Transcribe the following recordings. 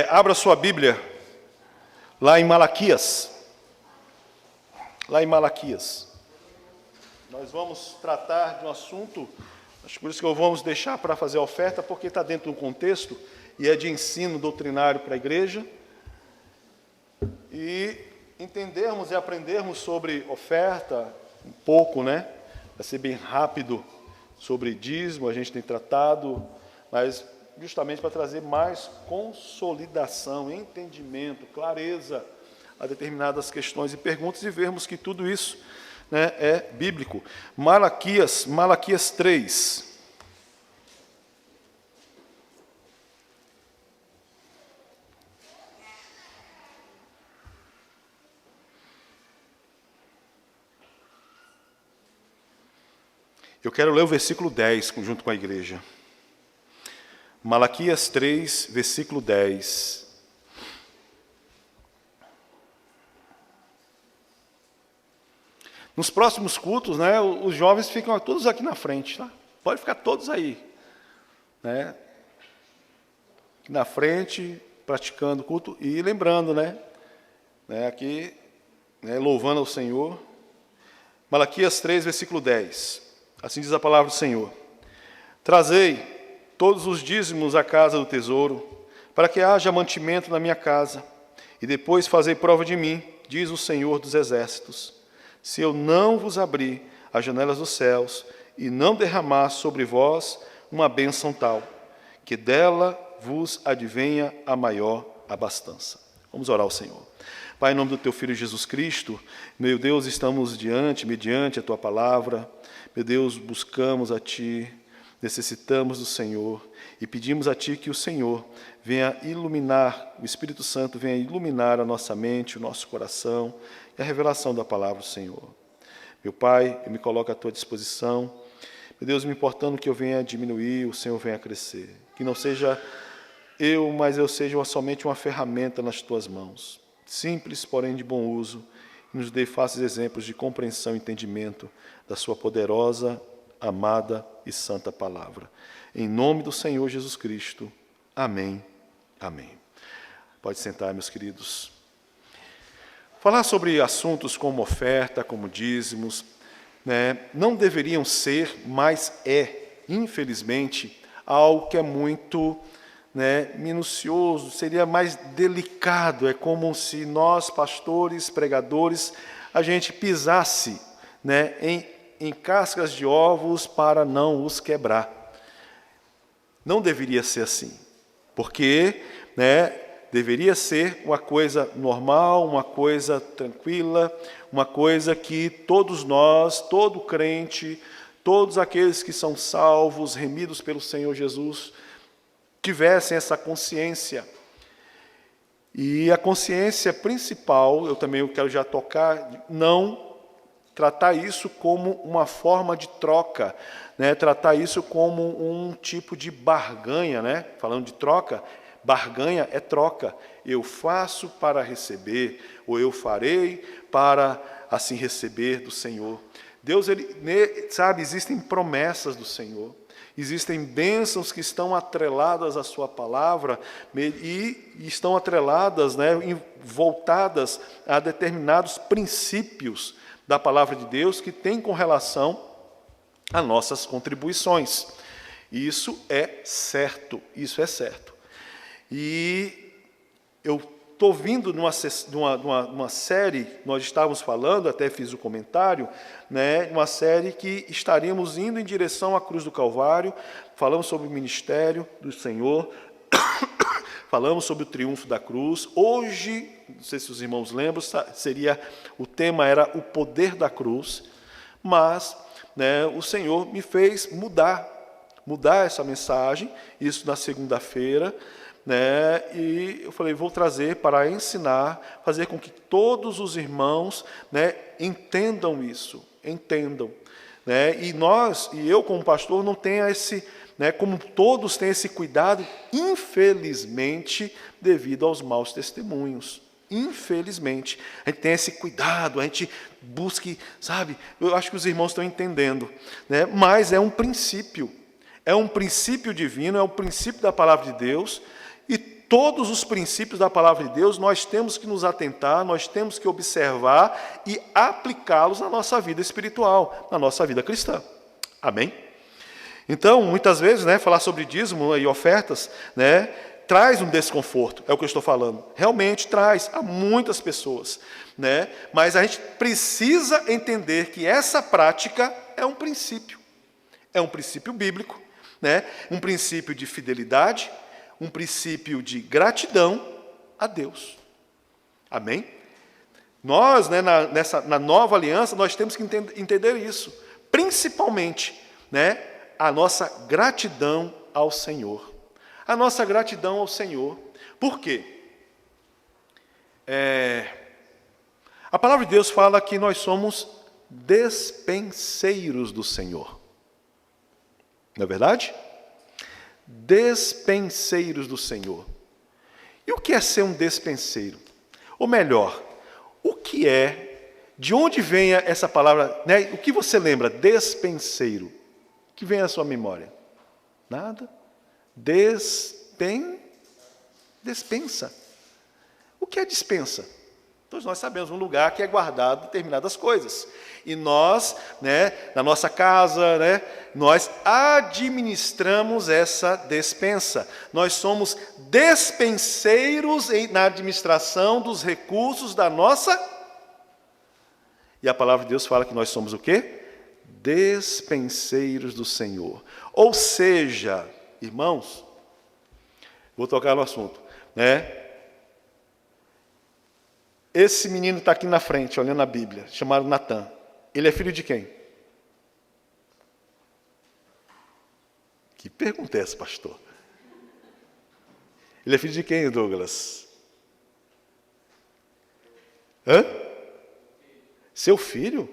Abra sua Bíblia lá em Malaquias. Lá em Malaquias. Nós vamos tratar de um assunto, acho que por isso que vamos deixar para fazer a oferta, porque está dentro do contexto e é de ensino doutrinário para a igreja. E entendermos e aprendermos sobre oferta, um pouco, né? Vai ser bem rápido sobre dízimo, a gente tem tratado, mas justamente para trazer mais consolidação, entendimento, clareza a determinadas questões e perguntas e vermos que tudo isso, né, é bíblico. Malaquias 3. Eu quero ler o versículo 10 junto com a igreja. Malaquias 3, versículo 10. Nos próximos cultos, né, os jovens ficam todos aqui na frente, tá? Pode ficar todos aí, né? Aqui na frente, praticando o culto e lembrando, né, aqui, né, louvando ao Senhor. Malaquias 3, versículo 10. Assim diz a palavra do Senhor: Trazei todos os dízimos à casa do tesouro, para que haja mantimento na minha casa, e depois fazei prova de mim, diz o Senhor dos Exércitos, se eu não vos abrir as janelas dos céus e não derramar sobre vós uma bênção tal, que dela vos advenha a maior abastança. Vamos orar ao Senhor. Pai, em nome do Teu Filho Jesus Cristo, meu Deus, estamos mediante a Tua palavra. Meu Deus, buscamos a Ti, necessitamos do Senhor e pedimos a Ti que o Senhor venha iluminar, o Espírito Santo venha iluminar a nossa mente, o nosso coração e a revelação da palavra do Senhor. Meu Pai, eu me coloco à Tua disposição. Meu Deus, me importando que eu venha diminuir, o Senhor venha crescer. Que não seja eu, mas eu seja somente uma ferramenta nas Tuas mãos. Simples, porém de bom uso, e nos dê fáceis exemplos de compreensão e entendimento da Sua poderosa, amada e santa palavra. Em nome do Senhor Jesus Cristo. Amém. Amém. Pode sentar, meus queridos. Falar sobre assuntos como oferta, como dízimos, né, não deveriam ser, mas infelizmente, algo que é muito, né, minucioso, seria mais delicado. É como se nós, pastores, pregadores, a gente pisasse, né, em cascas de ovos para não os quebrar. Não deveria ser assim, porque, né, deveria ser uma coisa normal, uma coisa tranquila, uma coisa que todos nós, todo crente, todos aqueles que são salvos, remidos pelo Senhor Jesus, tivessem essa consciência. E a consciência principal, eu também quero já tocar, não tratar isso como uma forma de troca, né? Tratar isso como um tipo de barganha, né? Falando de troca, barganha é troca. Eu faço para receber, ou eu farei para assim receber do Senhor. Deus, sabe, existem promessas do Senhor. Existem bênçãos que estão atreladas à sua palavra e estão atreladas, né, voltadas a determinados princípios da palavra de Deus que tem com relação a nossas contribuições. Isso é certo, isso é certo. E eu estou vindo de uma série, nós estávamos falando, até fiz o comentário, né, uma série que estaríamos indo em direção à cruz do Calvário, falamos sobre o ministério do Senhor, falamos sobre o triunfo da cruz. Hoje, não sei se os irmãos lembram, o tema era o poder da cruz, mas, né, o Senhor me fez mudar essa mensagem, isso na segunda-feira, né, e eu falei, vou trazer para ensinar, fazer com que todos os irmãos, né, entendam isso, né, e eu como pastor não tenho esse, né, como todos têm esse cuidado, infelizmente, devido aos maus testemunhos. Infelizmente, a gente tem esse cuidado, a gente busque, sabe, eu acho que os irmãos estão entendendo, né, mas é um princípio divino, é o princípio da palavra de Deus, e todos os princípios da palavra de Deus, nós temos que nos atentar, nós temos que observar e aplicá-los na nossa vida espiritual, na nossa vida cristã. Amém? Então, muitas vezes, falar sobre dízimo e ofertas, traz um desconforto, é o que eu estou falando. Realmente traz a muitas pessoas, Mas a gente precisa entender que essa prática é um princípio bíblico, Um princípio de fidelidade, um princípio de gratidão a Deus. Amém? Nós, na nova aliança, nós temos que entender isso, principalmente, a nossa gratidão ao Senhor. A nossa gratidão ao Senhor. Por quê? A palavra de Deus fala que nós somos despenseiros do Senhor. Não é verdade? Despenseiros do Senhor. E o que é ser um despenseiro? Ou melhor, o que é, de onde vem essa palavra, O que você lembra? Despenseiro. O que vem à sua memória? Nada? Despensa. O que é dispensa? Todos nós sabemos, um lugar que é guardado determinadas coisas. E nós, na nossa casa, nós administramos essa despensa. Nós somos despenseiros na administração dos recursos da nossa... E a palavra de Deus fala que nós somos o quê? Despenseiros do Senhor. Ou seja, irmãos, vou tocar no assunto, Esse menino está aqui na frente, olhando a Bíblia, chamado Natan. Ele é filho de quem? Que pergunta é essa, pastor? Ele é filho de quem, Douglas? Hã? Seu filho?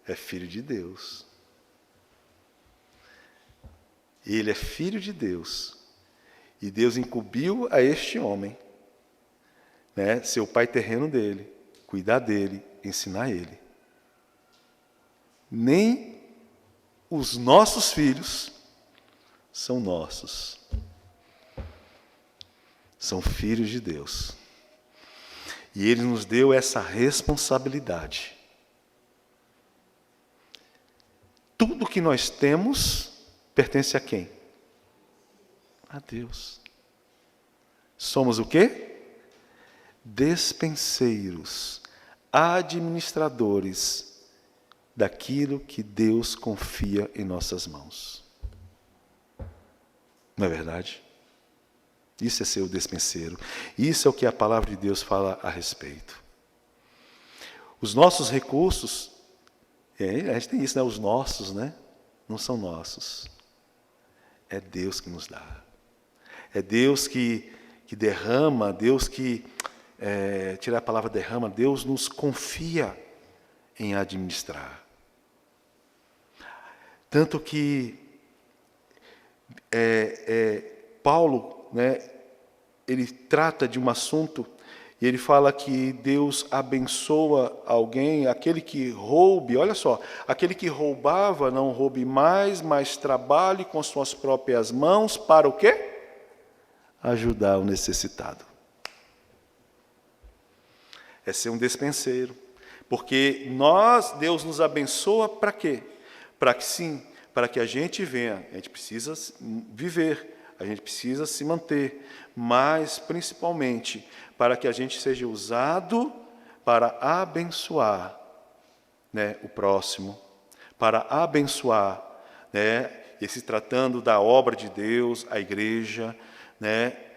É filho de Deus. Ele é filho de Deus. E Deus incumbiu a este homem, ser o pai terreno dele, cuidar dele, ensinar ele. Nem os nossos filhos são nossos. São filhos de Deus. E Ele nos deu essa responsabilidade. Tudo que nós temos pertence a quem? A Deus. Somos o quê? Despenseiros, administradores daquilo que Deus confia em nossas mãos. Não é verdade? Isso é ser o despenseiro. Isso é o que a palavra de Deus fala a respeito. Os nossos recursos, a gente tem isso, os nossos, não são nossos. É Deus que nos dá. É Deus que derrama, Deus que... tirar a palavra derrama, Deus nos confia em administrar. Tanto que Paulo, ele trata de um assunto e ele fala que Deus abençoa alguém, aquele que roube, olha só, aquele que roubava não roube mais, mas trabalhe com suas próprias mãos para o quê? Ajudar o necessitado. É ser um despenseiro. Porque Deus nos abençoa para quê? Para que a gente venha. A gente precisa viver, a gente precisa se manter, mas principalmente para que a gente seja usado para abençoar o próximo, para abençoar, e se tratando da obra de Deus, a igreja,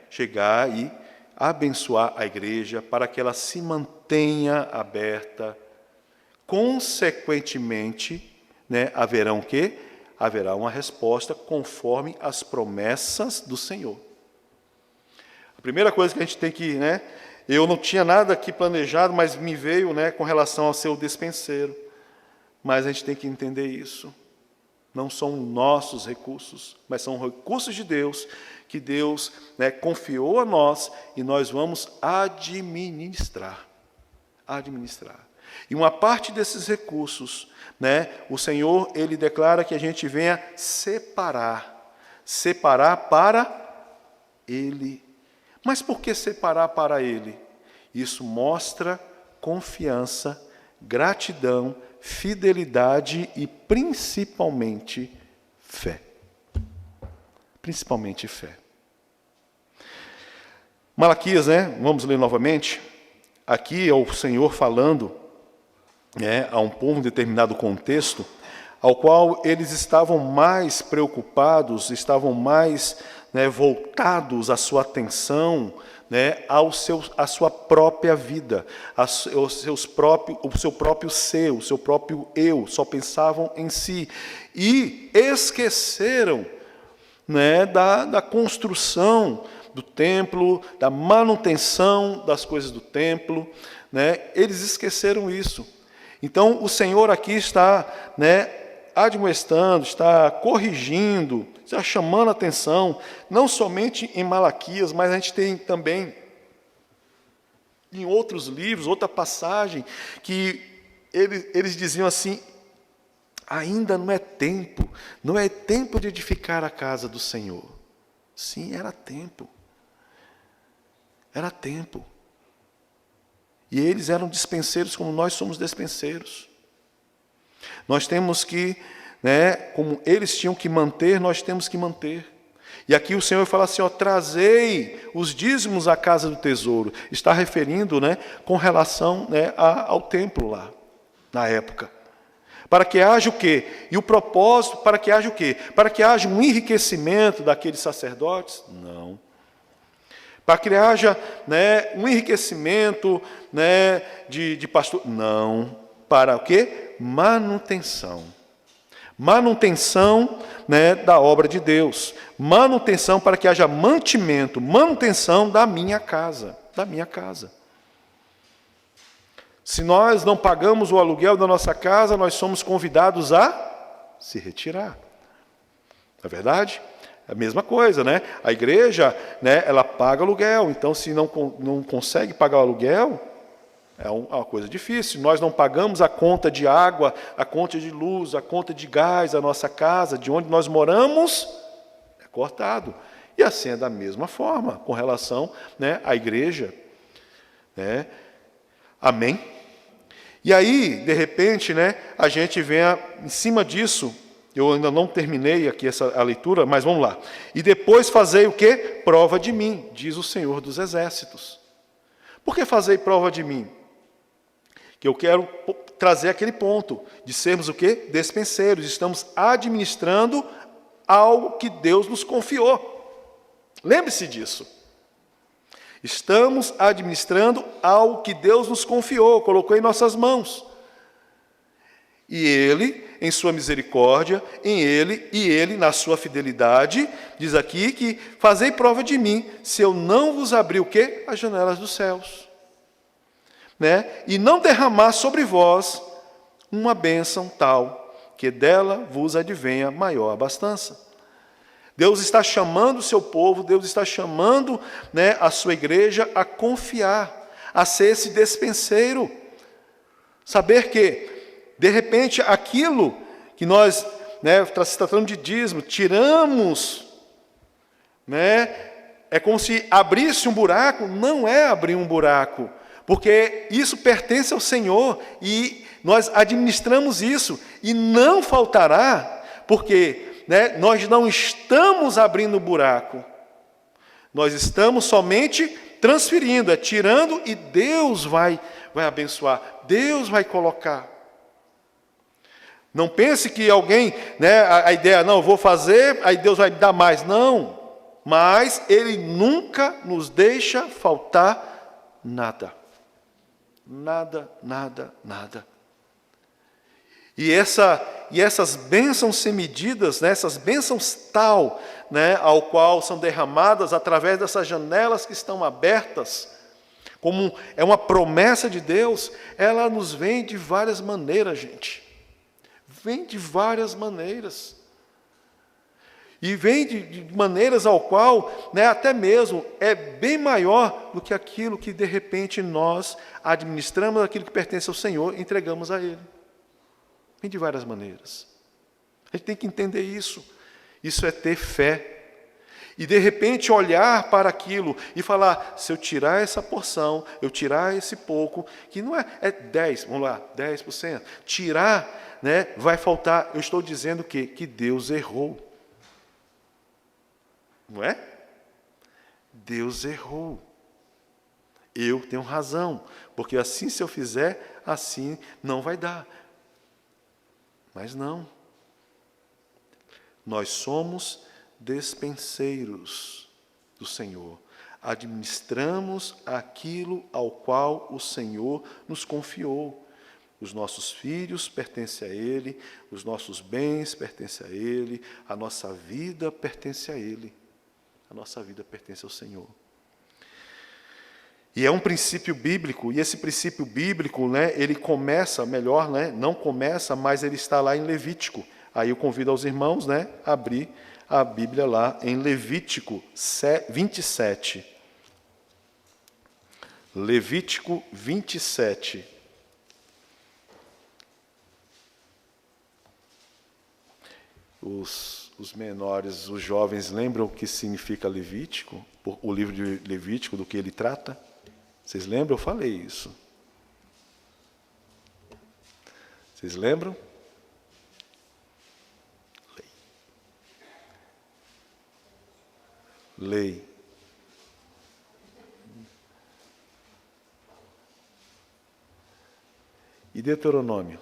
chegar e abençoar a igreja para que ela se mantenha aberta. Consequentemente, haverá o quê? Haverá uma resposta conforme as promessas do Senhor. A primeira coisa que a gente tem que, eu não tinha nada aqui planejado, mas me veio, com relação ao seu despenseiro. Mas a gente tem que entender isso. Não são nossos recursos, mas são recursos de Deus, que Deus confiou a nós e nós vamos administrar. E uma parte desses recursos, o Senhor, Ele declara que a gente venha separar para Ele Mas por que separar para Ele? Isso mostra confiança, gratidão, fidelidade e principalmente fé. Principalmente fé. Malaquias, vamos ler novamente. Aqui é o Senhor falando a um povo em determinado contexto, ao qual eles estavam mais preocupados, estavam mais voltados a sua atenção à sua própria vida, o seu próprio ser, o seu próprio eu, só pensavam em si. E esqueceram da construção do templo, da manutenção das coisas do templo, eles esqueceram isso. Então, o Senhor aqui está admoestando, está corrigindo, está chamando a atenção, não somente em Malaquias, mas a gente tem também em outros livros, outra passagem, que eles diziam assim: ainda não é tempo de edificar a casa do Senhor. Sim, era tempo. Era tempo. E eles eram dispenseiros como nós somos dispenseiros. Nós temos que, como eles tinham que manter, nós temos que manter. E aqui o Senhor fala assim, trazei os dízimos à casa do tesouro. Está referindo, com relação ao templo lá, na época. Para que haja o quê? E o propósito, para que haja o quê? Para que haja um enriquecimento daqueles sacerdotes? Não. Para que haja um enriquecimento de pastor? Não. Para o quê? Manutenção. Manutenção da obra de Deus. Manutenção para que haja mantimento, manutenção da minha casa. Da minha casa. Se nós não pagamos o aluguel da nossa casa, nós somos convidados a se retirar. Não é verdade? É a mesma coisa, A igreja, ela paga aluguel. Então, se não consegue pagar o aluguel, é uma coisa difícil. Nós não pagamos a conta de água, a conta de luz, a conta de gás, a nossa casa, de onde nós moramos, é cortado. E assim é da mesma forma, com relação à igreja. Amém? E aí, de repente, a gente vem em cima disso. Eu ainda não terminei aqui a leitura, mas vamos lá. E depois fazei o quê? Prova de mim, diz o Senhor dos Exércitos. Por que fazei prova de mim? Que eu quero trazer aquele ponto de sermos o quê? Despenseiros. Estamos administrando algo que Deus nos confiou. Lembre-se disso. Estamos administrando algo que Deus nos confiou, colocou em nossas mãos. E Ele, em sua misericórdia, e Ele, na sua fidelidade, diz aqui que fazei prova de mim, se eu não vos abrir o quê? As janelas dos céus. E não derramar sobre vós uma bênção tal, que dela vos advenha maior abastança. Deus está chamando o seu povo, Deus está chamando a sua igreja a confiar, a ser esse despenseiro. Saber que, de repente, aquilo que nós, se tratando de dízimo, tiramos, é como se abrisse um buraco. Não é abrir um buraco, porque isso pertence ao Senhor e nós administramos isso e não faltará, porque nós não estamos abrindo buraco, nós estamos somente transferindo, tirando, e Deus vai abençoar, Deus vai colocar. Não pense que alguém, a ideia, não, eu vou fazer, aí Deus vai me dar mais. Não, mas Ele nunca nos deixa faltar nada. Nada, nada, nada. E essas bênçãos sem medidas, essas bênçãos tal, ao qual são derramadas através dessas janelas que estão abertas, como é uma promessa de Deus, ela nos vem de várias maneiras, gente. Vem de várias maneiras. E vem de maneiras ao qual, até mesmo, é bem maior do que aquilo que, de repente, nós administramos, aquilo que pertence ao Senhor, e entregamos a Ele. Vem de várias maneiras. A gente tem que entender isso. Isso é ter fé. E de repente olhar para aquilo e falar, se eu tirar essa porção, eu tirar esse pouco, que não é 10, vamos lá, 10%. Tirar, né, vai faltar, eu estou dizendo que Deus errou. Não é? Deus errou. Eu tenho razão, porque assim se eu fizer, assim não vai dar. Mas não. Nós somos despenseiros do Senhor. Administramos aquilo ao qual o Senhor nos confiou. Os nossos filhos pertencem a Ele, os nossos bens pertencem a Ele, a nossa vida pertence a Ele. A nossa vida pertence ao Senhor. E é um princípio bíblico, e esse princípio bíblico, né, ele começa, melhor, né, não começa, mas ele está lá em Levítico. Aí eu convido aos irmãos, né, a abrir a Bíblia lá em Levítico 27. Levítico 27. Os menores, os jovens, lembram o que significa Levítico? O livro de Levítico, do que ele trata? Vocês lembram? Eu falei isso. Vocês lembram? Lei. E Deuteronômio?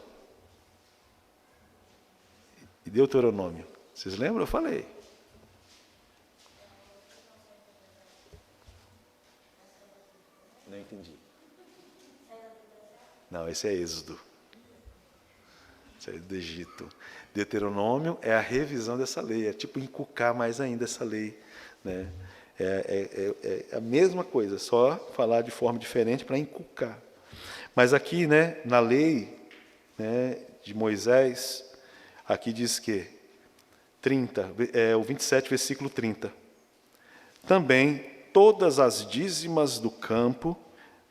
E Deuteronômio? Vocês lembram? Eu falei. Não entendi. Não, esse é Êxodo. Esse é do Egito. Deuteronômio é a revisão dessa lei, é tipo encucar mais ainda essa lei, né? É a mesma coisa, só falar de forma diferente para encucar. Mas aqui, né, na lei, né, de Moisés, aqui diz que 30, o 27, versículo 30. Também todas as dízimas do campo,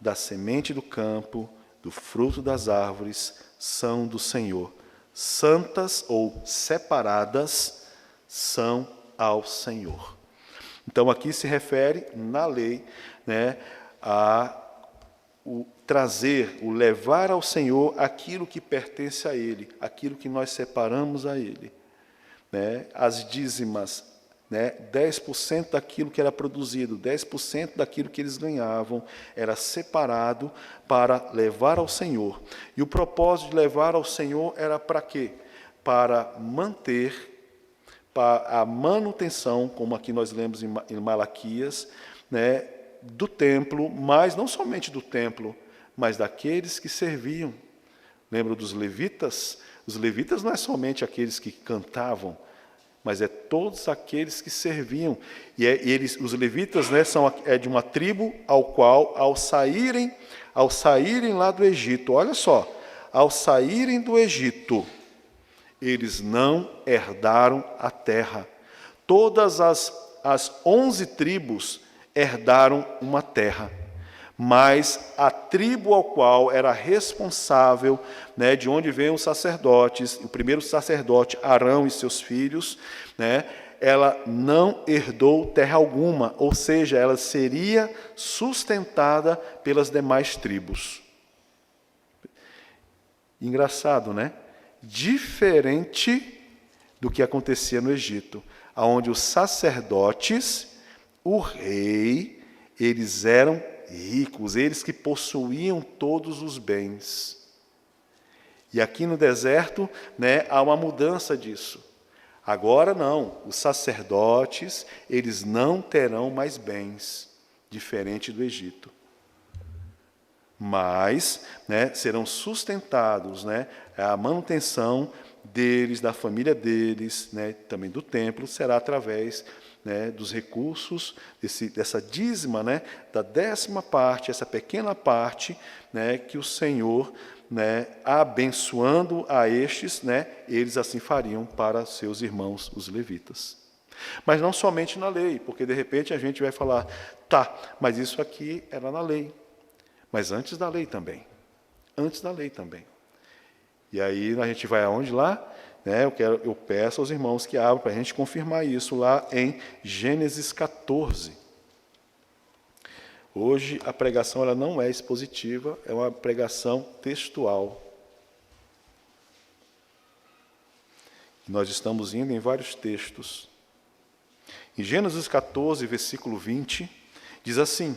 da semente do campo, do fruto das árvores, são do Senhor. Santas ou separadas são ao Senhor. Então, aqui se refere, na lei, né, a o trazer, o levar ao Senhor aquilo que pertence a Ele, aquilo que nós separamos a Ele. Né? As dízimas, né, 10% daquilo que era produzido, 10% daquilo que eles ganhavam, era separado para levar ao Senhor. E o propósito de levar ao Senhor era para quê? Para manter para a manutenção, como aqui nós lemos em Malaquias, né, do templo, mas não somente do templo, mas daqueles que serviam. Lembra dos levitas? Os levitas não é somente aqueles que cantavam, mas é todos aqueles que serviam. E os levitas, né, são de uma tribo ao qual, ao saírem lá do Egito, olha só, ao saírem do Egito, eles não herdaram a terra. Todas as 11 tribos herdaram uma terra, mas a tribo ao qual era responsável, né, de onde vêm os sacerdotes, o primeiro sacerdote, Arão e seus filhos, né, ela não herdou terra alguma, ou seja, ela seria sustentada pelas demais tribos. Engraçado, né? Diferente do que acontecia no Egito, onde os sacerdotes, o rei, eles eram ricos, eles que possuíam todos os bens. E aqui no deserto, né, há uma mudança disso. Agora não, os sacerdotes, eles não terão mais bens, diferente do Egito. Mas, né, serão sustentados, né, a manutenção deles, da família deles, né, também do templo, será através, né, dos recursos, dessa dízima, né, da 10ª parte, essa pequena parte, né, que o Senhor, né, abençoando a estes, né, eles assim fariam para seus irmãos, os levitas. Mas não somente na lei, porque de repente a gente vai falar, tá, mas isso aqui era na lei. Mas antes da lei também. Antes da lei também. E aí a gente vai aonde lá? né, eu peço aos irmãos que abram para a gente confirmar isso lá em Gênesis 14. Hoje a pregação ela não é expositiva, é uma pregação textual. Nós estamos indo em vários textos. Em Gênesis 14, versículo 20, diz assim: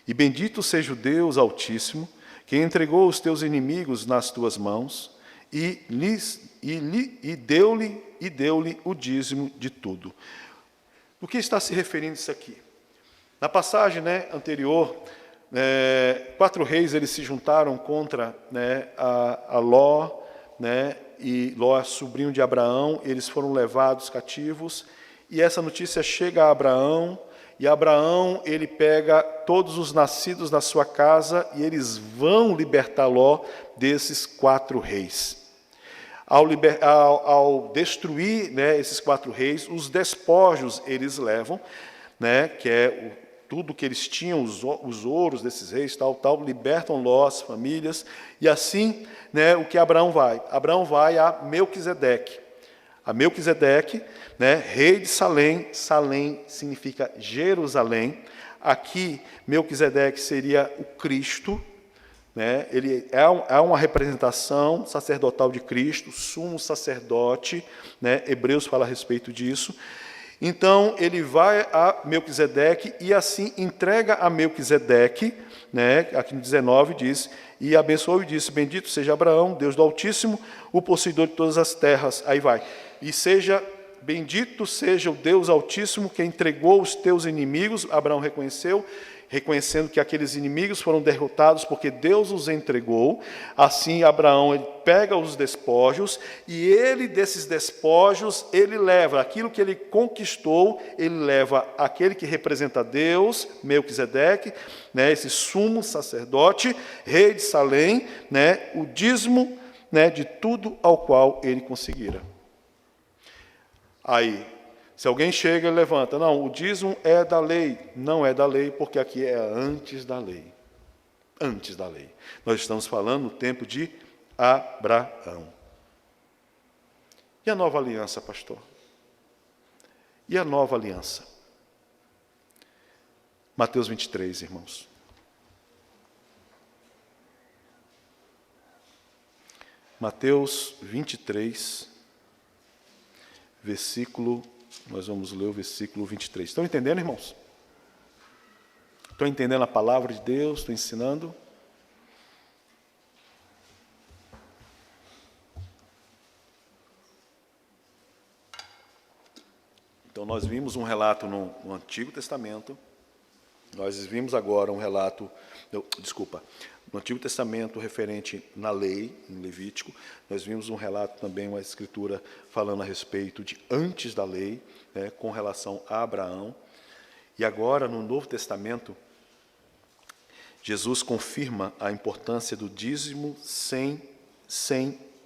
E bendito seja o Deus Altíssimo, que entregou os teus inimigos nas tuas mãos, e deu-lhe o dízimo de tudo. O que está se referindo isso aqui? Na passagem, né, anterior, 4 reis eles se juntaram contra, né, a Ló, né, e Ló, sobrinho de Abraão, eles foram levados cativos, e essa notícia chega a Abraão, e Abraão, ele pega todos os nascidos na sua casa, e eles vão libertar Ló desses 4 reis. Ao destruir, né, esses 4 reis, os despojos eles levam, né, que é tudo que eles tinham, os ouros desses reis, tal, libertam Ló, as famílias, e assim, né, o que Abraão vai? Abraão vai a Melquisedeque. A Melquisedeque, né, rei de Salém, Salém significa Jerusalém. Aqui, Melquisedeque seria o Cristo, né, ele é uma representação sacerdotal de Cristo, sumo sacerdote, né, Hebreus fala a respeito disso. Então, ele vai a Melquisedeque e assim entrega a Melquisedeque, né, aqui no 19 diz, e abençoou e disse, bendito seja Abraão, Deus do Altíssimo, o possuidor de todas as terras. Aí vai, e bendito seja o Deus Altíssimo que entregou os teus inimigos, Abraão reconhecendo que aqueles inimigos foram derrotados porque Deus os entregou. Assim, Abraão ele pega os despojos e ele, desses despojos, ele leva aquilo que ele conquistou, ele leva aquele que representa Deus, Melquisedeque, né, esse sumo sacerdote, rei de Salém, né, o dízimo, né, de tudo ao qual ele conseguira. Aí, se alguém chega e levanta, não, o dízimo é da lei. Não é da lei, porque aqui é antes da lei. Antes da lei. Nós estamos falando no tempo de Abraão. E a nova aliança, pastor? E a nova aliança? Mateus 23, irmãos. Mateus 23, nós vamos ler o versículo 23. Estão entendendo, irmãos? Estão entendendo a palavra de Deus? Estou ensinando? Então, nós vimos um relato no Antigo Testamento, nós vimos agora um relato, no Antigo Testamento referente na lei, em Levítico, nós vimos um relato também, uma escritura falando a respeito de antes da lei, né, com relação a Abraão. E agora, no Novo Testamento, Jesus confirma a importância do dízimo sem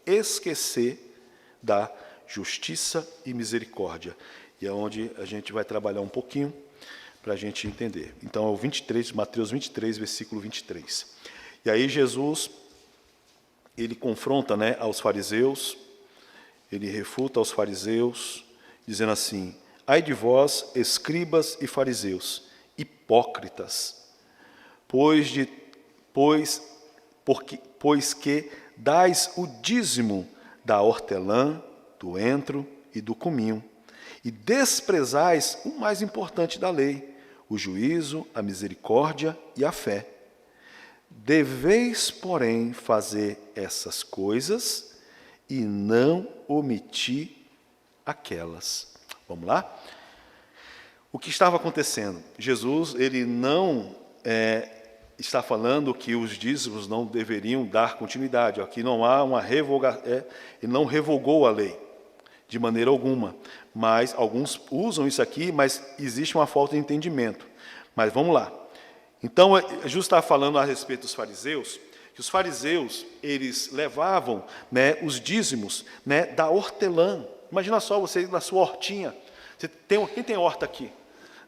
esquecer da justiça e misericórdia. E é onde a gente vai trabalhar um pouquinho para a gente entender. Então, é o 23, Mateus 23, versículo 23. E aí Jesus, ele confronta, né, aos fariseus, ele refuta aos fariseus, dizendo assim, ai de vós, escribas e fariseus, hipócritas, pois que dais o dízimo da hortelã, do entro e do cominho, e desprezais o mais importante da lei, o juízo, a misericórdia e a fé. Deveis, porém, fazer essas coisas e não omitir aquelas. Vamos lá? O que estava acontecendo? Jesus, ele não está falando que os dízimos não deveriam dar continuidade. Aqui não há uma revogação, ele não revogou a lei, de maneira alguma. Mas alguns usam isso aqui, mas existe uma falta de entendimento. Mas vamos lá. Então, Jesus está falando a respeito dos fariseus, que os fariseus, eles levavam, né, os dízimos, né, da hortelã. Imagina só você na sua hortinha. Quem tem horta aqui?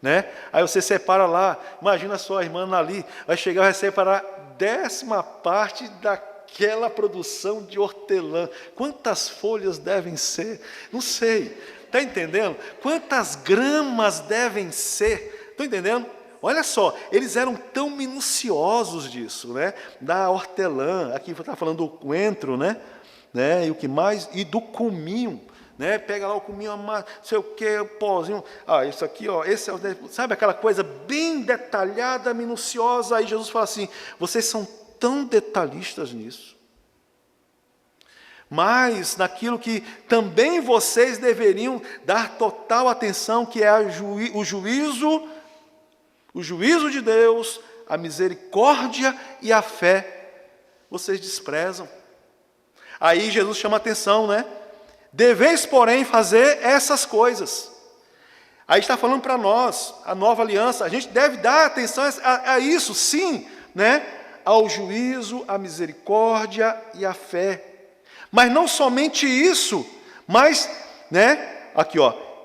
Né? Aí você separa lá, imagina só a irmã ali, vai chegar e vai separar 10ª parte aquela produção de hortelã. Quantas folhas devem ser? Não sei. Está entendendo? Quantas gramas devem ser? Estão entendendo? Olha só, eles eram tão minuciosos disso, né? Da hortelã, aqui está falando do coentro, né? E o que mais? E do cominho, né? Pega lá o cominho, não sei o que, o pozinho. Isso aqui, esse é o... Sabe aquela coisa bem detalhada, minuciosa? Aí Jesus fala assim, vocês são tão detalhistas nisso. Mas naquilo que também vocês deveriam dar total atenção, que é o juízo de Deus, a misericórdia e a fé, vocês desprezam. Aí Jesus chama a atenção, né? Deveis, porém, fazer essas coisas. Aí está falando para nós, a nova aliança, a gente deve dar atenção a isso, sim, né? Ao juízo, à misericórdia e à fé. Mas não somente isso, mas, né? Aqui,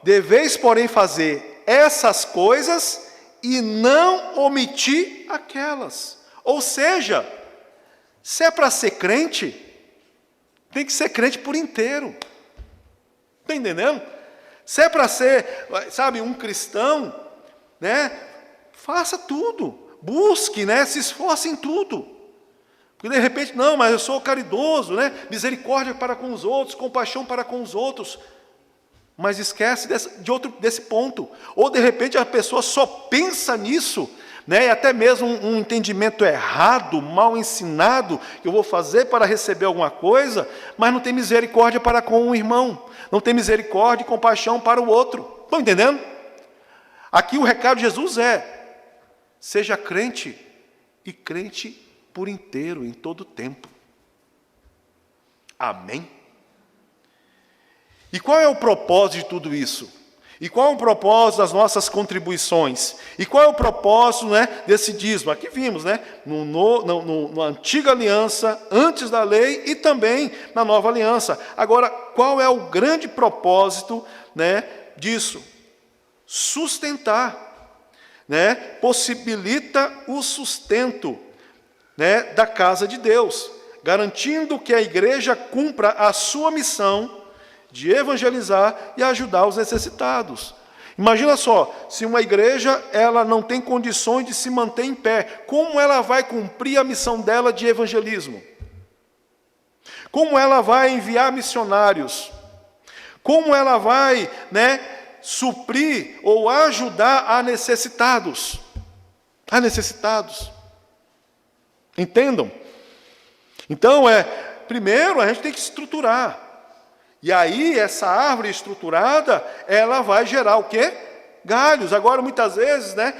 deveis, porém, fazer essas coisas e não omitir aquelas. Ou seja, se é para ser crente, tem que ser crente por inteiro. Está entendendo? Se é para ser, sabe, um cristão, né? Faça tudo. Busque, né? Se esforce em tudo. Porque de repente, não, mas eu sou caridoso, né? Misericórdia para com os outros, compaixão para com os outros. Mas esquece desse ponto. Ou de repente a pessoa só pensa nisso, né? E até mesmo um entendimento errado, mal ensinado, que eu vou fazer para receber alguma coisa, mas não tem misericórdia para com um irmão, não tem misericórdia e compaixão para o outro. Estão entendendo? Aqui o recado de Jesus é: seja crente e crente por inteiro, em todo o tempo. Amém? E qual é o propósito de tudo isso? E qual é o propósito das nossas contribuições? E qual é o propósito, né, desse dízimo? Aqui vimos, né, na antiga aliança, antes da lei, e também na nova aliança. Agora, qual é o grande propósito, né, disso? Sustentar, né, possibilita o sustento, né, da casa de Deus, garantindo que a igreja cumpra a sua missão de evangelizar e ajudar os necessitados. Imagina só, se uma igreja ela não tem condições de se manter em pé, como ela vai cumprir a missão dela de evangelismo? Como ela vai enviar missionários? Como ela vai, né, suprir ou ajudar a necessitados? A necessitados. Entendam? Então, primeiro a gente tem que estruturar. E aí, essa árvore estruturada, ela vai gerar o quê? Galhos. Agora, muitas vezes, né?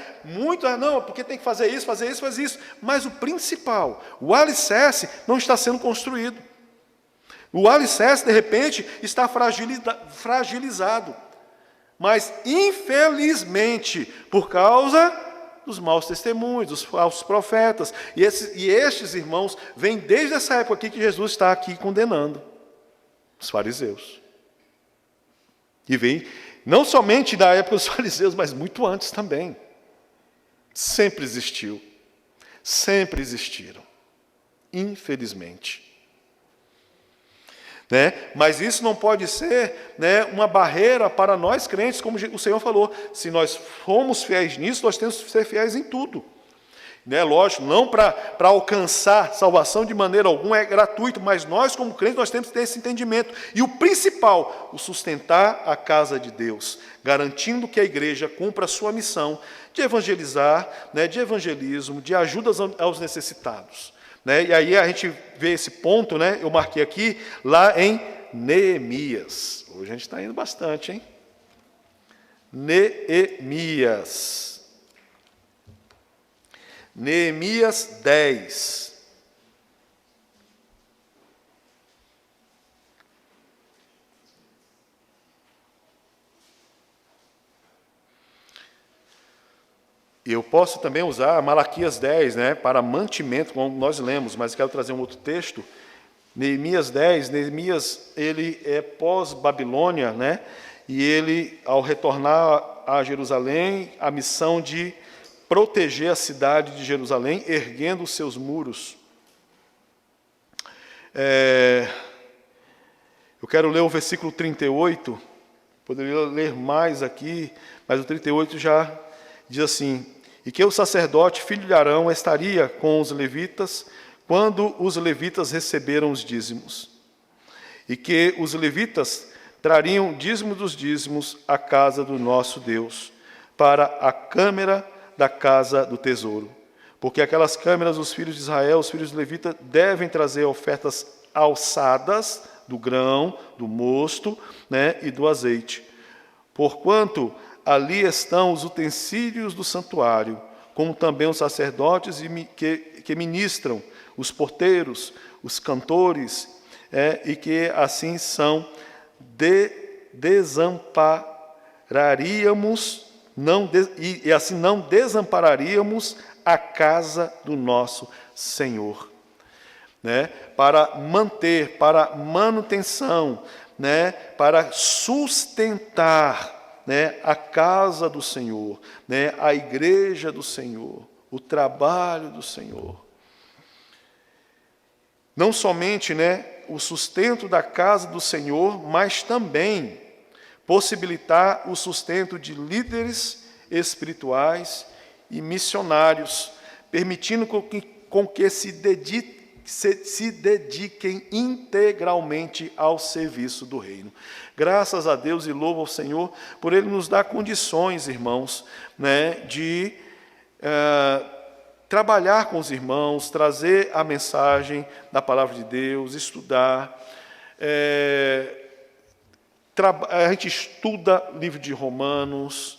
Não, porque tem que fazer isso, fazer isso, fazer isso. Mas o principal, o alicerce, não está sendo construído. O alicerce, de repente, está fragilizado. Mas, infelizmente, por causa dos maus testemunhos, dos falsos profetas. E estes irmãos vêm desde essa época aqui que Jesus está aqui condenando. Os fariseus. E vem não somente da época dos fariseus, mas muito antes também. Sempre existiu. Sempre existiram. Infelizmente. Né? Mas isso não pode ser, né, uma barreira para nós crentes, como o Senhor falou. Se nós formos fiéis nisso, nós temos que ser fiéis em tudo. Né? Lógico, não para alcançar salvação de maneira alguma, é gratuito, mas nós, como crentes, nós temos que ter esse entendimento. E o principal, o sustentar a casa de Deus, garantindo que a igreja cumpra a sua missão de evangelizar, né, de evangelismo, de ajuda aos necessitados. Né? E aí a gente vê esse ponto, né? Eu marquei aqui, lá em Neemias. Hoje a gente está indo bastante, hein? Neemias. Neemias 10. Eu posso também usar Malaquias 10, né, para mantimento, como nós lemos, mas quero trazer um outro texto. Neemias 10, Neemias, ele é pós-Babilônia, né, e ele, ao retornar a Jerusalém, a missão de proteger a cidade de Jerusalém, erguendo os seus muros. Eu quero ler o versículo 38, poderia ler mais aqui, mas o 38 já diz assim: e que o sacerdote, filho de Arão, estaria com os levitas quando os levitas receberam os dízimos, e que os levitas trariam dízimo dos dízimos à casa do nosso Deus, para a câmara da casa do tesouro. Porque aquelas câmaras, os filhos de Israel, os filhos de Levita, devem trazer ofertas alçadas do grão, do mosto, e do azeite. Porquanto ali estão os utensílios do santuário, como também os sacerdotes que ministram, os porteiros, os cantores, e que assim assim não desampararíamos a casa do nosso Senhor, para manter, para manutenção, para sustentar, a casa do Senhor, a igreja do Senhor, o trabalho do Senhor. Não somente, o sustento da casa do Senhor, mas também possibilitar o sustento de líderes espirituais e missionários, permitindo com que se dediquem integralmente ao serviço do reino. Graças a Deus e louvo ao Senhor por Ele nos dar condições, irmãos, de trabalhar com os irmãos, trazer a mensagem da palavra de Deus, estudar. A gente estuda livro de Romanos,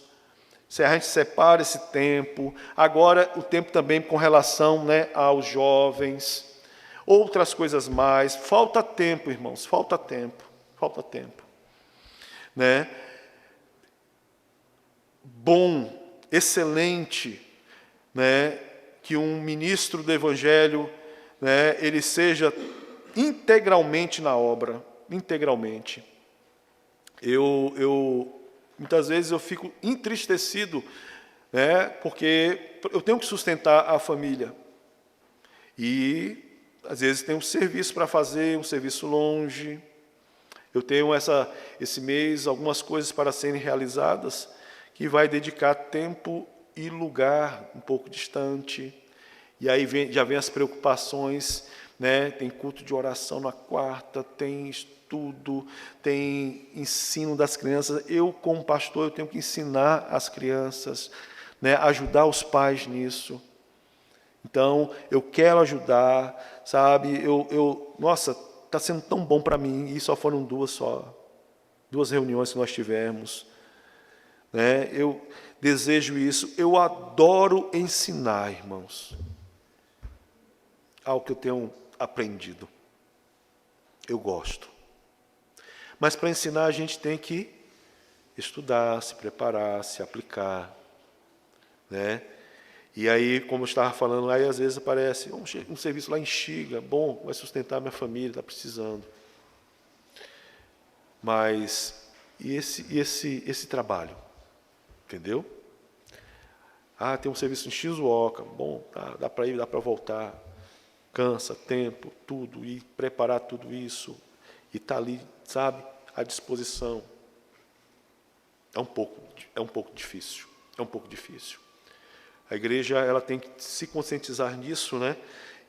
a gente separa esse tempo. Agora, o tempo também com relação, aos jovens, outras coisas mais. Falta tempo, irmãos, falta tempo. Bom, excelente, que um ministro do Evangelho, ele seja integralmente na obra, integralmente. Muitas vezes eu fico entristecido, porque eu tenho que sustentar a família. E, às vezes, tenho um serviço para fazer, um serviço longe. Eu tenho esse mês algumas coisas para serem realizadas, que vai dedicar tempo e lugar um pouco distante. E aí já vem as preocupações, tem culto de oração na quarta, tem estudo, tem ensino das crianças. Eu, como pastor, eu tenho que ensinar as crianças, ajudar os pais nisso. Então, eu quero ajudar, sabe? Nossa, está sendo tão bom para mim, e só foram duas reuniões que nós tivemos. Eu desejo isso, eu adoro ensinar, irmãos, algo que eu tenho aprendido. Eu gosto. Mas para ensinar a gente tem que estudar, se preparar, se aplicar, E aí, como eu estava falando, aí às vezes aparece um serviço lá em Xiga, bom, vai sustentar minha família, está precisando. Mas, e esse trabalho? Entendeu? Tem um serviço em Shizuoka, bom, dá para ir, dá para voltar. Cansa, tempo, tudo, e preparar tudo isso, e está ali, sabe, à disposição. É um pouco difícil, A igreja, ela tem que se conscientizar nisso,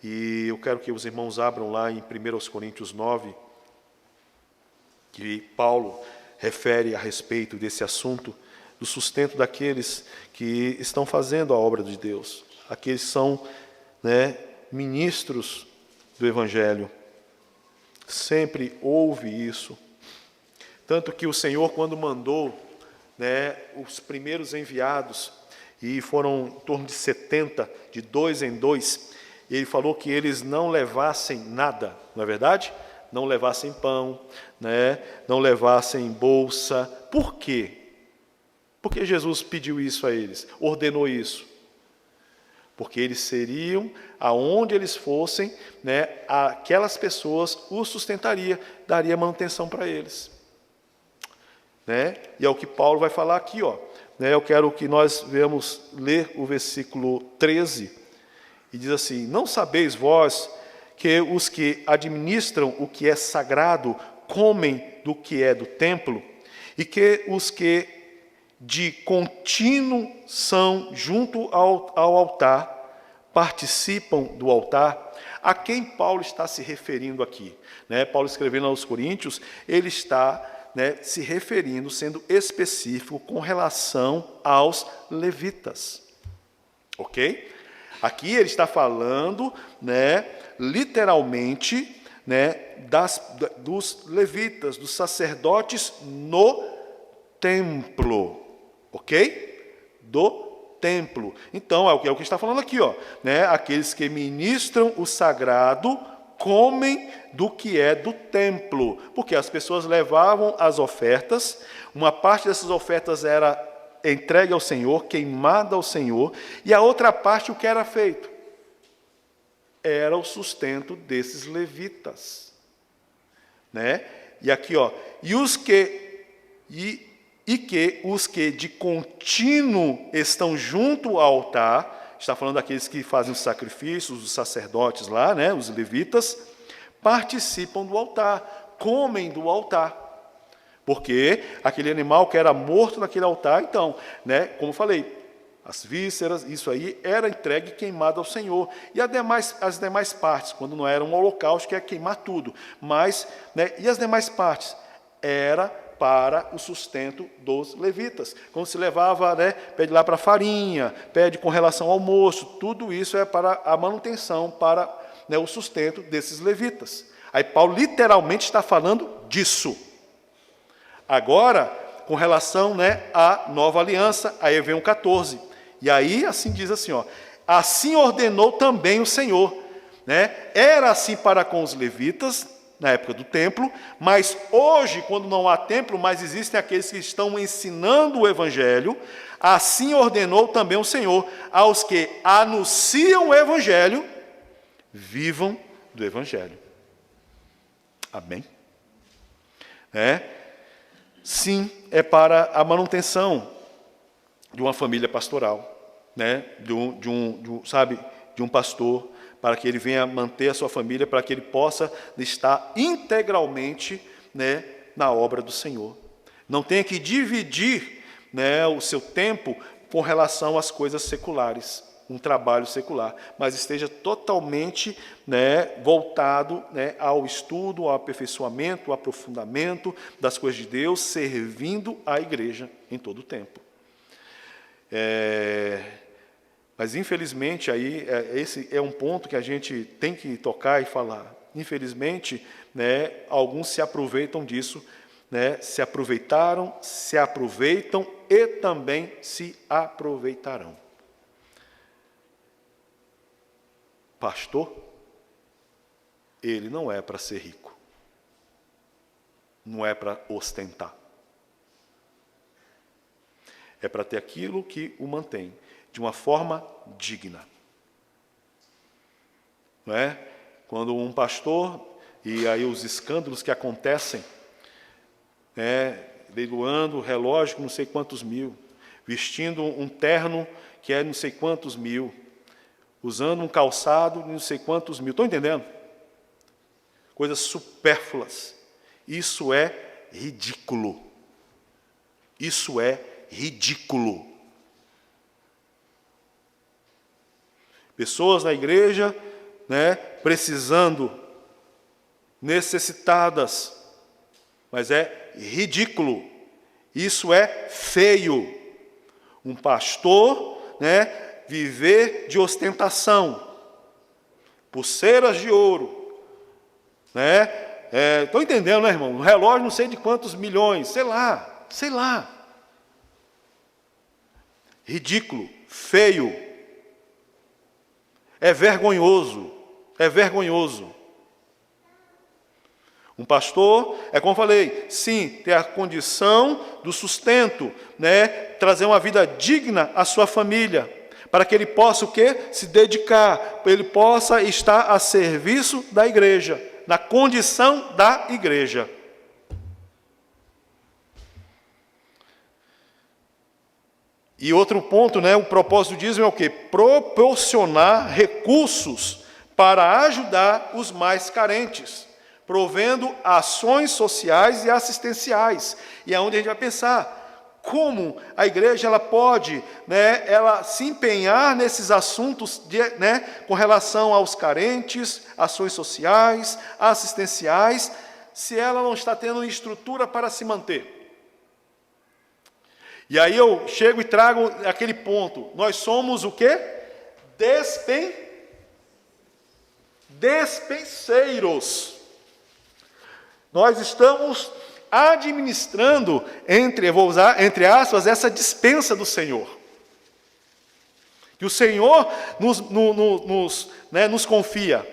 E eu quero que os irmãos abram lá em 1 Coríntios 9, que Paulo refere a respeito desse assunto, do sustento daqueles que estão fazendo a obra de Deus, aqueles que são, ministros do Evangelho. Sempre houve isso. Tanto que o Senhor, quando mandou, os primeiros enviados, e foram em torno de 70, de 2 em 2, ele falou que eles não levassem nada, não é verdade? Não levassem pão, não levassem bolsa. Por quê? Porque Jesus pediu isso a eles, ordenou isso. Porque eles seriam, aonde eles fossem, aquelas pessoas os sustentaria, daria manutenção para eles. E é o que Paulo vai falar aqui, Eu quero que nós venhamos ler o versículo 13, e diz assim: não sabeis vós que os que administram o que é sagrado comem do que é do templo, e que os que de contínuo são junto ao altar, participam do altar. A quem Paulo está se referindo aqui? Paulo, escrevendo aos Coríntios, ele está se referindo, sendo específico com relação aos levitas. Ok? Aqui ele está falando, literalmente, dos levitas, dos sacerdotes no templo. Ok? Do templo. Então, é o que está falando aqui, ó, aqueles que ministram o sagrado comem do que é do templo, porque as pessoas levavam as ofertas, uma parte dessas ofertas era entregue ao Senhor, queimada ao Senhor, e a outra parte, o que era feito? Era o sustento desses levitas. E aqui, ó, que os que de contínuo estão junto ao altar, está falando daqueles que fazem os sacrifícios, os sacerdotes lá, os levitas, participam do altar, comem do altar. Porque aquele animal que era morto naquele altar, então, como eu falei, as vísceras, isso aí era entregue e queimado ao Senhor. E as demais partes, quando não era um holocausto, que é queimar tudo. Mas, e as demais partes? Era para o sustento dos levitas. Quando se levava, pede lá para a farinha, pede com relação ao almoço, tudo isso é para a manutenção, para o sustento desses levitas. Aí Paulo literalmente está falando disso. Agora, com relação à nova aliança, aí vem o 14. E aí, assim diz assim, ó, assim ordenou também o Senhor. Era assim para com os levitas, na época do templo, mas hoje, quando não há templo, mas existem aqueles que estão ensinando o Evangelho, assim ordenou também o Senhor, aos que anunciam o Evangelho, vivam do Evangelho. Amém? Sim, é para a manutenção de uma família pastoral, de um pastor, para que ele venha manter a sua família, para que ele possa estar integralmente na obra do Senhor. Não tenha que dividir o seu tempo com relação às coisas seculares, um trabalho secular, mas esteja totalmente voltado ao estudo, ao aperfeiçoamento, ao aprofundamento das coisas de Deus, servindo a igreja em todo o tempo. Mas, infelizmente, aí, esse é um ponto que a gente tem que tocar e falar. Infelizmente, alguns se aproveitam disso, se aproveitaram, se aproveitam e também se aproveitarão. Pastor, ele não é para ser rico, não é para ostentar. É para ter aquilo que o mantém de uma forma digna. Não é? Quando um pastor, e aí os escândalos que acontecem, leiloando relógio com não sei quantos mil, vestindo um terno que é não sei quantos mil, usando um calçado de não sei quantos mil. Estão entendendo? Coisas supérfluas. Isso é ridículo. Isso é ridículo. Pessoas na igreja, precisando, necessitadas, mas é ridículo. Isso é feio. Um pastor, viver de ostentação, pulseiras de ouro, estão entendendo, irmão? Um relógio não sei de quantos milhões, sei lá. Ridículo, feio, é vergonhoso. Um pastor, como eu falei, sim, ter a condição do sustento, trazer uma vida digna à sua família, para que ele possa o quê? Se dedicar, para ele possa estar a serviço da igreja, na condição da igreja. E outro ponto, o propósito do dízimo é o quê? Proporcionar recursos para ajudar os mais carentes, provendo ações sociais e assistenciais. E é onde a gente vai pensar como a igreja ela pode, ela se empenhar nesses assuntos com relação aos carentes, ações sociais, assistenciais, se ela não está tendo estrutura para se manter. E aí eu chego e trago aquele ponto. Nós somos o quê? Despenseiros. Nós estamos administrando, vou usar entre aspas, essa dispensa do Senhor. Que o Senhor nos confia.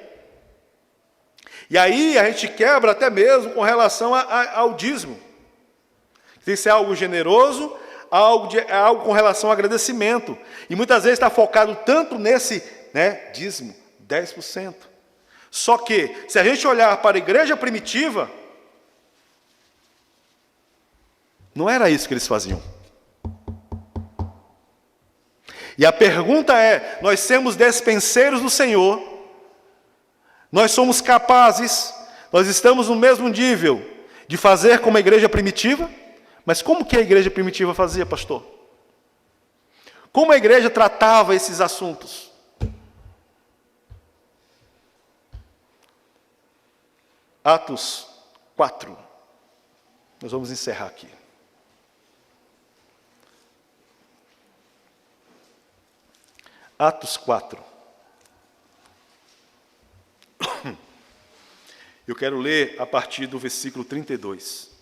E aí a gente quebra até mesmo com relação ao dízimo. Isso é algo generoso, algo com relação ao agradecimento. E muitas vezes está focado tanto nesse dízimo, 10%. Só que, se a gente olhar para a igreja primitiva, não era isso que eles faziam. E a pergunta é, nós somos despenseiros do Senhor, nós somos capazes, nós estamos no mesmo nível de fazer como a igreja primitiva? Mas como que a igreja primitiva fazia, pastor? Como a igreja tratava esses assuntos? Atos 4. Nós vamos encerrar aqui. Atos 4. Eu quero ler a partir do versículo 32.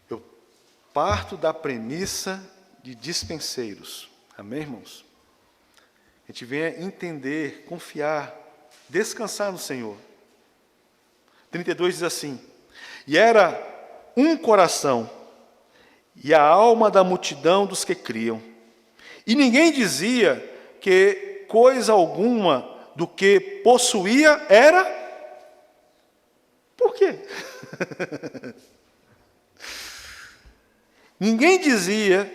Eu parto da premissa de dispenseiros. Amém, irmãos? A gente venha entender, confiar, descansar no Senhor. 32 diz assim: e era um coração, e a alma da multidão dos que criam. E ninguém dizia que coisa alguma do que possuía era... Por quê? Ninguém dizia,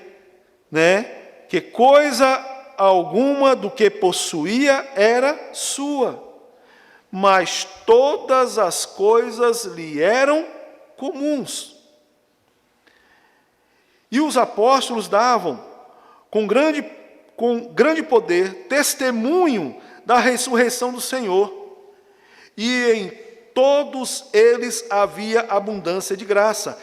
que coisa alguma do que possuía era sua, mas todas as coisas lhe eram comuns. E os apóstolos davam, com grande poder, testemunho da ressurreição do Senhor, e em todos eles havia abundância de graça.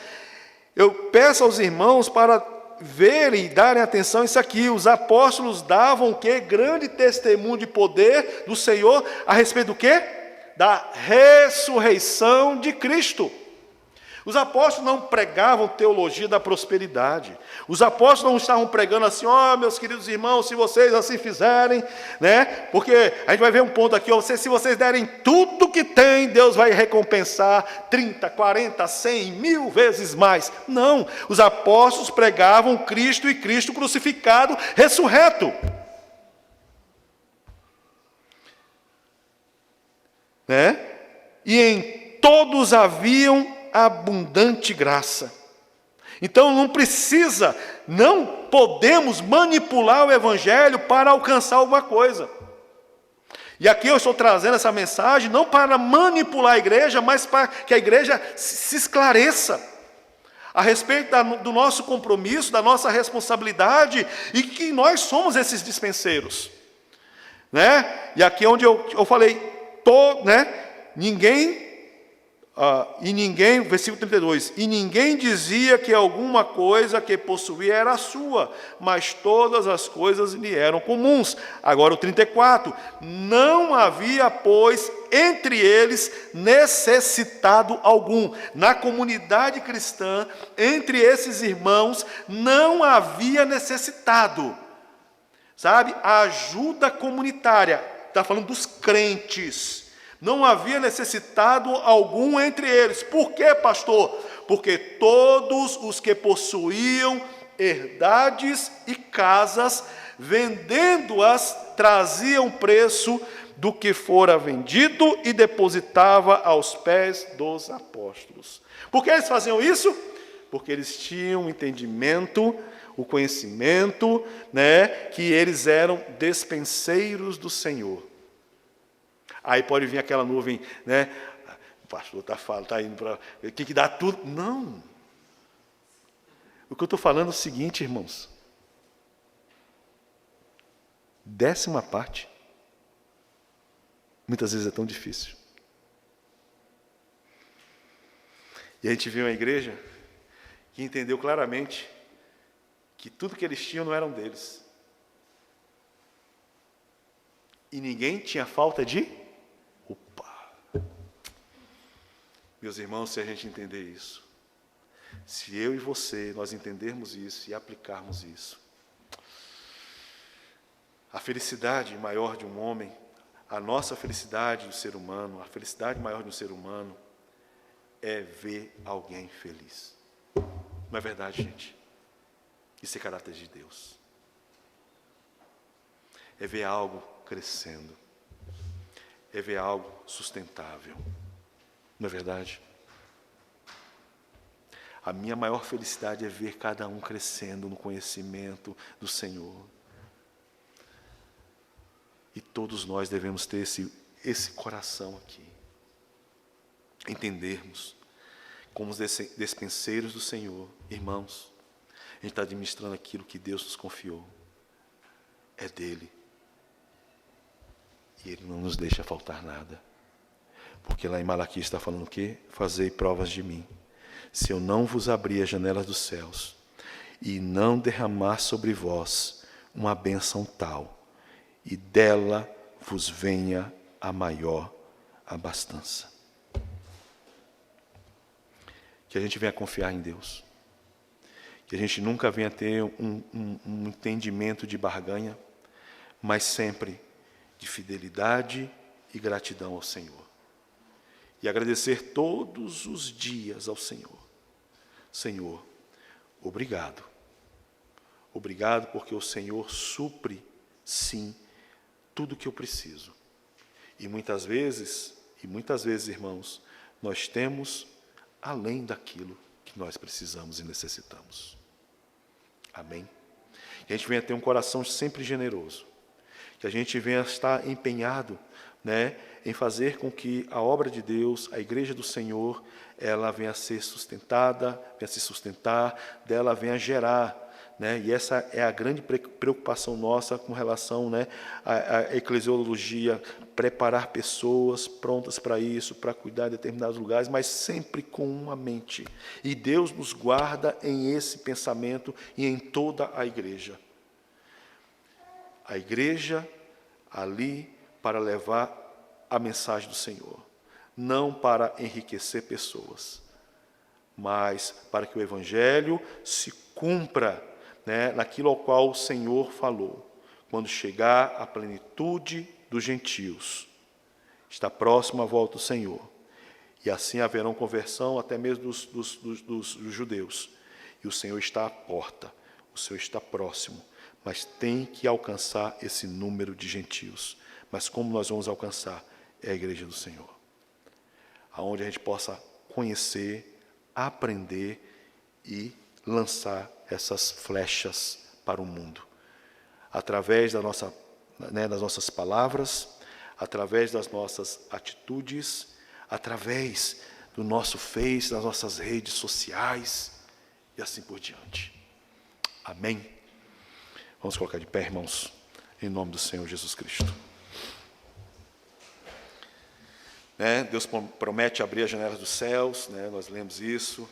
Eu peço aos irmãos para verem e darem atenção a isso aqui. Os apóstolos davam o quê? Grande testemunho de poder do Senhor a respeito do quê? Da ressurreição de Cristo. Os apóstolos não pregavam teologia da prosperidade. Os apóstolos não estavam pregando assim, meus queridos irmãos, se vocês assim fizerem, porque a gente vai ver um ponto aqui, se vocês derem tudo que tem, Deus vai recompensar 30, 40, 100, 1000 vezes mais. Não, os apóstolos pregavam Cristo e Cristo crucificado, ressurreto. E em todos haviam abundante graça. Então não podemos manipular o Evangelho para alcançar alguma coisa. E aqui eu estou trazendo essa mensagem não para manipular a igreja, mas para que a igreja se esclareça a respeito do nosso compromisso, da nossa responsabilidade, e que nós somos esses dispenseiros. E aqui é onde eu falei, versículo 32, e ninguém dizia que alguma coisa que possuía era sua, mas todas as coisas lhe eram comuns. Agora o 34, não havia, pois, entre eles necessitado algum. Na comunidade cristã, entre esses irmãos, não havia necessitado. A ajuda comunitária, está falando dos crentes. Não havia necessitado algum entre eles. Por quê, pastor? Porque todos os que possuíam herdades e casas, vendendo-as, traziam preço do que fora vendido e depositava aos pés dos apóstolos. Por que eles faziam isso? Porque eles tinham o entendimento, o conhecimento, né, que eles eram despenseiros do Senhor. Aí pode vir aquela nuvem, né? O pastor está indo para... Tem que dar tudo. Não. O que eu estou falando é o seguinte, irmãos. 10ª parte. Muitas vezes é tão difícil. E a gente viu uma igreja que entendeu claramente que tudo que eles tinham não eram deles. E ninguém tinha falta de... Opa! Meus irmãos, se a gente entender isso, se eu e você, nós entendermos isso e aplicarmos isso, a felicidade maior de um homem, a nossa felicidade do ser humano, a felicidade maior de um ser humano, é ver alguém feliz. Não é verdade, gente? Isso é caráter de Deus. É ver algo crescendo. É ver algo sustentável. Não é verdade? A minha maior felicidade é ver cada um crescendo no conhecimento do Senhor. E todos nós devemos ter esse coração aqui. Entendermos, como os despenseiros do Senhor, irmãos, a gente está administrando aquilo que Deus nos confiou. É dele. E ele não nos deixa faltar nada. Porque lá em Malaquias está falando o quê? Fazei provas de mim. Se eu não vos abrir as janelas dos céus e não derramar sobre vós uma bênção tal, e dela vos venha a maior abastança. Que a gente venha confiar em Deus. Que a gente nunca venha ter um entendimento de barganha, mas sempre de fidelidade e gratidão ao Senhor. E agradecer todos os dias ao Senhor. Senhor, obrigado. Obrigado porque o Senhor supre, sim, tudo o que eu preciso. E muitas vezes, irmãos, nós temos além daquilo que nós precisamos e necessitamos. Amém? Que a gente venha ter um coração sempre generoso. Que a gente venha estar empenhado, né, em fazer com que a obra de Deus, a igreja do Senhor, ela venha a ser sustentada, venha a se sustentar, dela venha a gerar. Né? E essa é a grande preocupação nossa com relação, né, à eclesiologia, preparar pessoas prontas para isso, para cuidar de determinados lugares, mas sempre com uma mente. E Deus nos guarda em esse pensamento e em toda a igreja. A igreja ali para levar a mensagem do Senhor, não para enriquecer pessoas, mas para que o Evangelho se cumpra, né, naquilo ao qual o Senhor falou, quando chegar a plenitude dos gentios. Está próxima a volta do Senhor. E assim haverão conversão até mesmo dos judeus. E o Senhor está à porta, o Senhor está próximo, mas tem que alcançar esse número de gentios. Mas como nós vamos alcançar? É a igreja do Senhor. Aonde a gente possa conhecer, aprender e lançar essas flechas para o mundo. Através das nossas palavras, através das nossas atitudes, através do nosso Face, das nossas redes sociais e assim por diante. Amém? Vamos colocar de pé, irmãos, em nome do Senhor Jesus Cristo. Deus promete abrir as janelas dos céus, nós lemos isso.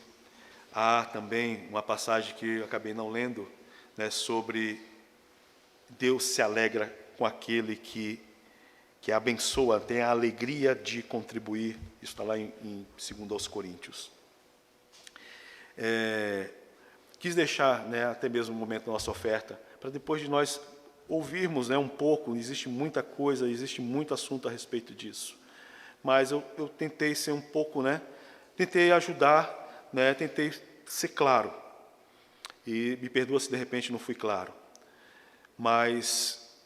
Há também uma passagem que eu acabei não lendo, sobre Deus se alegra com aquele que abençoa, tem a alegria de contribuir. Isso está lá em 2 Coríntios. Quis deixar, até mesmo o momento da nossa oferta, para depois de nós ouvirmos, um pouco. Existe muita coisa, existe muito assunto a respeito disso. Mas eu tentei ser um pouco, tentei ajudar, tentei ser claro. E me perdoa se de repente não fui claro. Mas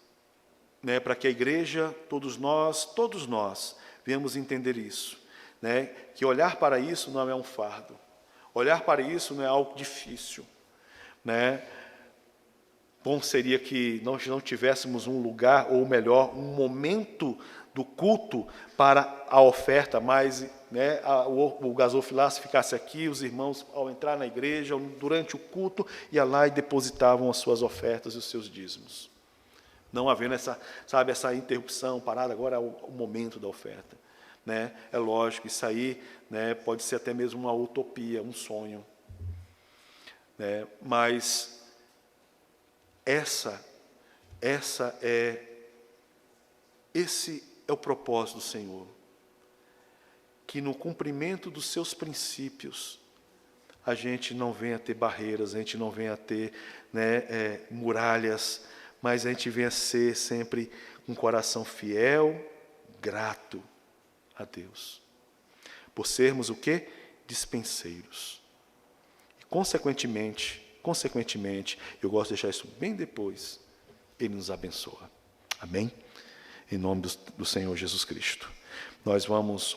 né, para que a igreja, todos nós, venhamos entender isso, né, que olhar para isso não é um fardo, olhar para isso não é algo difícil, né. Bom seria que nós não tivéssemos um lugar, ou melhor, um momento do culto para a oferta, mas, né, o gasofilácio ficasse aqui, os irmãos, ao entrar na igreja, durante o culto, iam lá e depositavam as suas ofertas e os seus dízimos. Não havendo essa interrupção, parada, agora é o momento da oferta. Né? É lógico, isso aí, né, pode ser até mesmo uma utopia, um sonho. Né? Mas esse é o propósito do Senhor, que no cumprimento dos seus princípios a gente não venha ter barreiras, a gente não venha ter, né, muralhas, mas a gente venha ser sempre um coração fiel, grato a Deus, por sermos o quê? Dispenseiros. E, consequentemente, eu gosto de deixar isso bem depois, Ele nos abençoa. Amém? Em nome do Senhor Jesus Cristo. Nós vamos